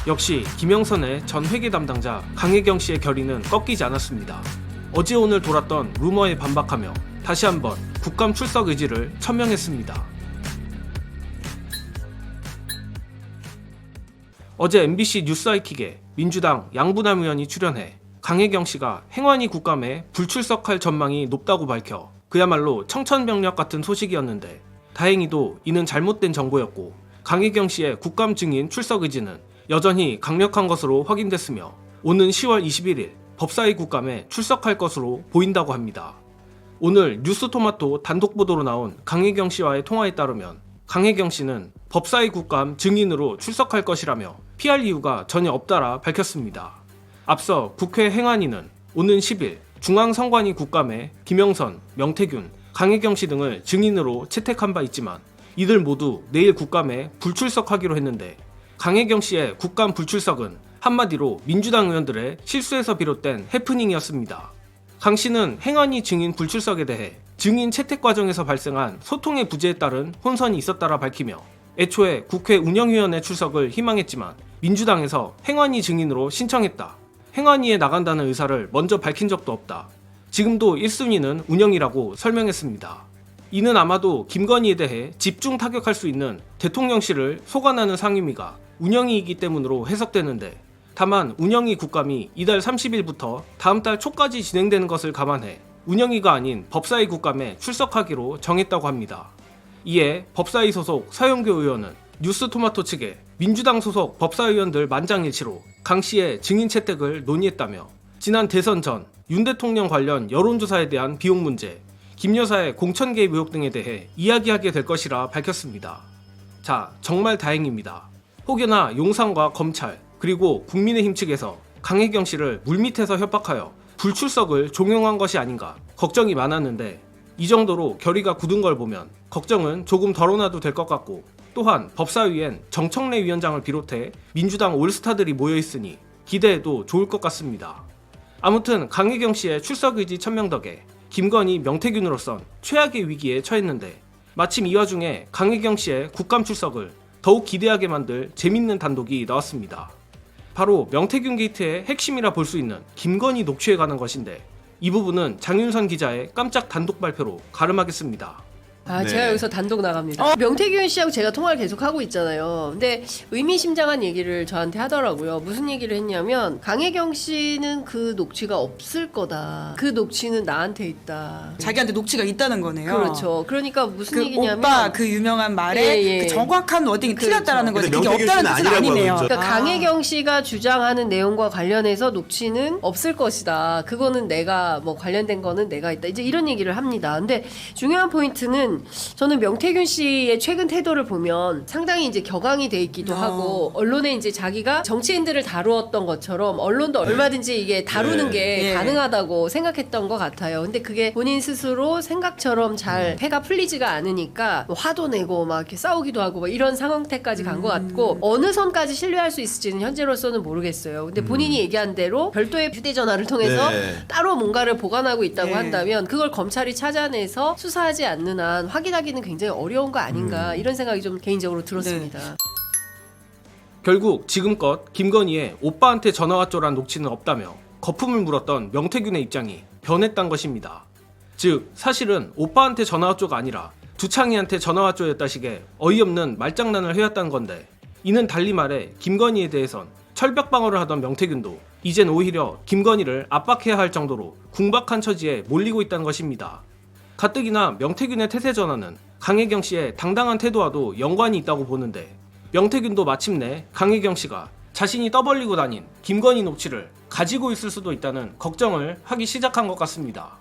역시 김영선의 전 회계 담당자 강혜경 씨의 결의는 꺾이지 않았습니다. 어제 오늘 돌았던 루머에 반박하며 다시 한번 국감 출석 의지를 천명했습니다. 어제 MBC 뉴스아이킥에 민주당 양부남 의원이 출연해 강혜경 씨가 행안위 국감에 불출석할 전망이 높다고 밝혀 그야말로 청천벽력 같은 소식이었는데, 다행히도 이는 잘못된 정보였고 강혜경 씨의 국감 증인 출석 의지는 여전히 강력한 것으로 확인됐으며 오는 10월 21일 법사위 국감에 출석할 것으로 보인다고 합니다. 오늘 뉴스토마토 단독 보도로 나온 강혜경 씨와의 통화에 따르면 강혜경 씨는 법사위 국감 증인으로 출석할 것이라며 피할 이유가 전혀 없다라 밝혔습니다. 앞서 국회 행안위는 오는 10일 중앙선관위 국감에 김영선, 명태균, 강혜경 씨 등을 증인으로 채택한 바 있지만 이들 모두 내일 국감에 불출석하기로 했는데, 강혜경 씨의 국감 불출석은 한마디로 민주당 의원들의 실수에서 비롯된 해프닝이었습니다. 강 씨는 행안위 증인 불출석에 대해 증인 채택 과정에서 발생한 소통의 부재에 따른 혼선이 있었다라 밝히며 애초에 국회 운영위원회 출석을 희망했지만 민주당에서 행안위 증인으로 신청했다. 행안위에 나간다는 의사를 먼저 밝힌 적도 없다. 지금도 1순위는 운영이라고 설명했습니다. 이는 아마도 김건희에 대해 집중 타격할 수 있는 대통령실을 소관하는 상임위가 운영위이기 때문으로 해석되는데, 다만 운영위 국감이 이달 30일부터 다음 달 초까지 진행되는 것을 감안해 운영위가 아닌 법사위 국감에 출석하기로 정했다고 합니다. 이에 법사위 소속 서영교 의원은 뉴스토마토 측에 민주당 소속 법사위원들 만장일치로 강 씨의 증인 채택을 논의했다며 지난 대선 전 윤 대통령 관련 여론조사에 대한 비용 문제, 김 여사의 공천 개입 의혹 등에 대해 이야기하게 될 것이라 밝혔습니다. 자, 정말 다행입니다. 혹여나 용산과 검찰 그리고 국민의힘 측에서 강혜경 씨를 물밑에서 협박하여 불출석을 종용한 것이 아닌가 걱정이 많았는데, 이 정도로 결의가 굳은 걸 보면 걱정은 조금 덜어놔도 될 것 같고, 또한 법사위엔 정청래 위원장을 비롯해 민주당 올스타들이 모여있으니 기대해도 좋을 것 같습니다. 아무튼 강혜경 씨의 출석 의지 천명 덕에 김건희, 명태균으로선 최악의 위기에 처했는데, 마침 이 와중에 강혜경 씨의 국감 출석을 더욱 기대하게 만들 재밌는 단독이 나왔습니다. 바로 명태균 게이트의 핵심이라 볼 수 있는 김건희 녹취에 관한 것인데, 이 부분은 장윤선 기자의 깜짝 단독 발표로 가름하겠습니다. 네. 제가 여기서 단독 나갑니다. 명태균 씨하고 제가 통화를 계속 하고 있잖아요. 근데 의미심장한 얘기를 저한테 하더라고요. 무슨 얘기를 했냐면 강혜경 씨는 그 녹취가 없을 거다. 그 녹취는 나한테 있다. 자기한테 녹취가 있다는 거네요. 그렇죠. 그러니까 무슨 그 얘기냐면 오빠 그 유명한 말에 그 정확한 워딩이 틀렸다라는 거지. 근데 그게 명태균 없다는 씨는 뜻은 아니라고 아니네요. 하고 있죠. 그러니까 강혜경 씨가 주장하는 내용과 관련해서 녹취는 없을 것이다. 그거는 내가 뭐 관련된 거는 내가 있다. 이제 이런 얘기를 합니다. 근데 중요한 포인트는 저는 명태균 씨의 최근 태도를 보면 상당히 이제 격앙이 돼 있기도 하고, 언론에 이제 자기가 정치인들을 다루었던 것처럼 언론도 얼마든지 이게 다루는 게 가능하다고 생각했던 것 같아요. 근데 그게 본인 스스로 생각처럼 잘 패가 풀리지가 않으니까 뭐 화도 내고 막 이렇게 싸우기도 하고 막 이런 상황태까지 간 것 같고, 어느 선까지 신뢰할 수 있을지는 현재로서는 모르겠어요. 근데 본인이 얘기한 대로 별도의 휴대전화를 통해서 따로 뭔가를 보관하고 있다고 한다면 그걸 검찰이 찾아내서 수사하지 않는 한 확인하기는 굉장히 어려운 거 아닌가, 이런 생각이 좀 개인적으로 들었습니다. 결국 지금껏 김건희의 오빠한테 전화 왔죠란 녹취는 없다며 거품을 물었던 명태균의 입장이 변했단 것입니다. 즉 사실은 오빠한테 전화 왔죠가 아니라 두창희한테 전화 왔죠였다식의 어이없는 말장난을 해왔다는 건데, 이는 달리 말해 김건희에 대해선 철벽방어를 하던 명태균도 이젠 오히려 김건희를 압박해야 할 정도로 궁박한 처지에 몰리고 있다는 것입니다. 가뜩이나 명태균의 태세 전환은 강혜경 씨의 당당한 태도와도 연관이 있다고 보는데, 명태균도 마침내 강혜경 씨가 자신이 떠벌리고 다닌 김건희 녹취를 가지고 있을 수도 있다는 걱정을 하기 시작한 것 같습니다.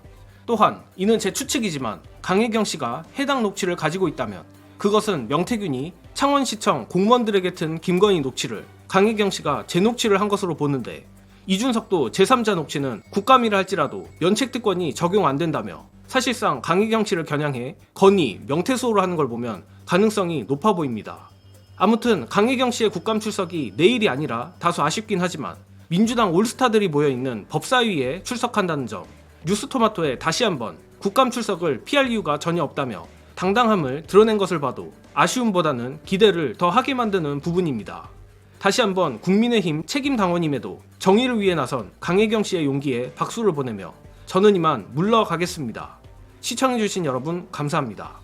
또한 이는 제 추측이지만 강혜경 씨가 해당 녹취를 가지고 있다면 그것은 명태균이 창원시청 공무원들에게 튼 김건희 녹취를 강혜경 씨가 재녹취를 한 것으로 보는데, 이준석도 제3자 녹취는 국감이라 할지라도 면책특권이 적용 안 된다며 사실상 강혜경 씨를 겨냥해 건의, 명태수호로 하는 걸 보면 가능성이 높아 보입니다. 아무튼 강혜경 씨의 국감 출석이 내일이 아니라 다소 아쉽긴 하지만 민주당 올스타들이 모여있는 법사위에 출석한다는 점, 뉴스토마토에 다시 한번 국감 출석을 피할 이유가 전혀 없다며 당당함을 드러낸 것을 봐도 아쉬움보다는 기대를 더 하게 만드는 부분입니다. 다시 한번 국민의힘 책임당원임에도 정의를 위해 나선 강혜경 씨의 용기에 박수를 보내며 저는 이만 물러가겠습니다. 시청해주신 여러분 감사합니다.